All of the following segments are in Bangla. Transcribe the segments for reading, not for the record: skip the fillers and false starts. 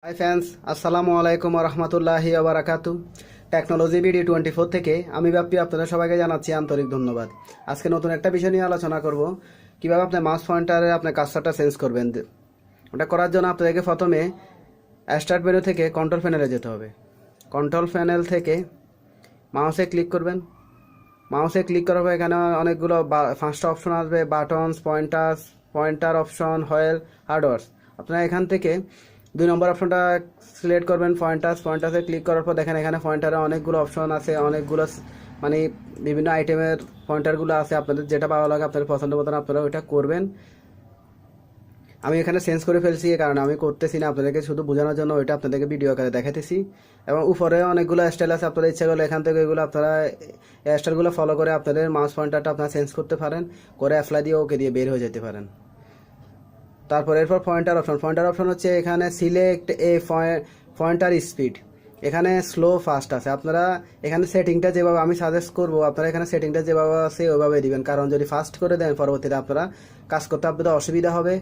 হাই ফ্যান্স, আসসালামু আলাইকুম রহমতুল্লাহি বারাকাতু। টেকনোলজি বিডি 24 থেকে আমি ব্যাপী আপনাদের সবাইকে জানাচ্ছি আন্তরিক ধন্যবাদ। আজকে নতুন একটা বিষয় নিয়ে আলোচনা করব, কিভাবে আপনি মাউস পয়েন্টারে আপনার কার্সারটা চেঞ্জ করবেন। ওটা করার জন্য আপনাদেরকে প্রথমে স্টার্ট মেনু থেকে কন্ট্রোল প্যানেলে যেতে হবে। কন্ট্রোল প্যানেল থেকে মাউসে ক্লিক করবেন। মাউসে ক্লিক করার পর এখানে অনেকগুলো 5টা অপশন আসবে: buttons, pointer option, wheel, hardwares. আপনারা এখান থেকে 2 নম্বর অপশনটা সিলেক্ট করবেন, পয়েন্টার্সে ক্লিক করার পর দেখেন এখানে পয়েন্টারে অনেকগুলো অপশন আছে, অনেকগুলো মানে বিভিন্ন আইটেমের পয়েন্টারগুলো আছে। আপনাদের যেটা ভালো লাগে, আপনাদের পছন্দ মতন আপনারা ওইটা করবেন। আমি এখানে চেঞ্জ করে ফেলছি, এই কারণে আমি করতেছি না, আপনাদেরকে শুধু বোঝানোর জন্য ওইটা আপনাদেরকে ভিডিও আকারে দেখাতেছি। এবং উপরে অনেকগুলো স্টাইল আছে, আপনাদের ইচ্ছা করলে এখান থেকে এগুলো আপনারা স্টাইলগুলো ফলো করে আপনাদের মাউস পয়েন্টারটা আপনারা চেঞ্জ করতে পারেন, করে অ্যাপ্লাই দিয়ে ওকে দিয়ে বের হয়ে যেতে পারেন। তারপর এরপর পয়েন্টার অপশন হচ্ছে এখানে সিলেক্ট এ পয়েন্টার স্পিড। এখানে স্লো ফাস্ট আছে, আপনারা এখানে সেটিংটা যেভাবে আমি সাজেস্ট করব, আপনারা এখানে সেটিংটা যেভাবে আছে ওইভাবে দিবেন, কারণ যদি ফাস্ট করে দেন পরবর্তীতে আপনারা কাজ করতে আপনাদের অসুবিধা হবে,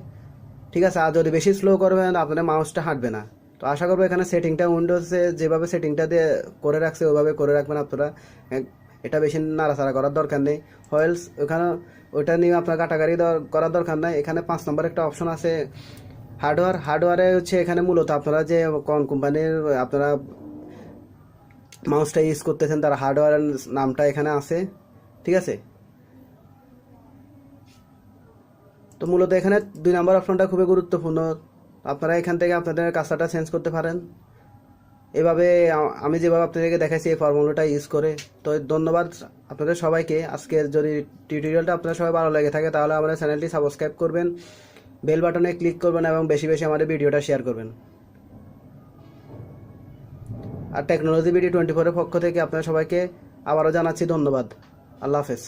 ঠিক আছে। আর যদি বেশি স্লো করবেন আপনাদের মাউসটা হাঁটবে না। তো আশা করবো এখানে সেটিংটা উইন্ডোজে যেভাবে সেটিংটা দিয়ে করে রাখছে ওইভাবে করে রাখবেন আপনারা। এটা বেশি নাড়াচাড়া করার দরকার নেই। হোয়েলস ওখানে ওইটা নিয়ে আপনার কাটাকাটি করার দরকার নাই। এখানে 5 নম্বর একটা অপশন আছে হার্ডওয়্যারে হচ্ছে এখানে মূলত আপনারা যে কোন কোম্পানির আপনারা মাউসটা ইউজ করতেছেন তার হার্ডওয়্যারের নামটা এখানে আছে, ঠিক আছে। তো মূলত এখানে 2 নম্বর অপশনটা খুবই গুরুত্বপূর্ণ। আপনারা এখান থেকে আপনাদের কাজটা চেঞ্জ করতে পারেন এভাবে, আমি যেভাবে আপনাদেরকে দেখাইছি এই ফর্মুলাটা ইউজ করে। তো ধন্যবাদ আপনাদের সবাইকে। আজকের যদি টিউটোরিয়ালটা আপনাদের সবাই ভালো লেগে থাকে তাহলে আমাদের চ্যানেলটি সাবস্ক্রাইব করবেন, বেল বাটনে ক্লিক করবেন এবং বেশি বেশি আমাদের ভিডিওটা শেয়ার করবেন। আর টেকনোলজি বিডি 24 এর পক্ষ থেকে আপনাদের সবাইকে আবারও জানাচ্ছি ধন্যবাদ। আল্লাহ হাফেজ।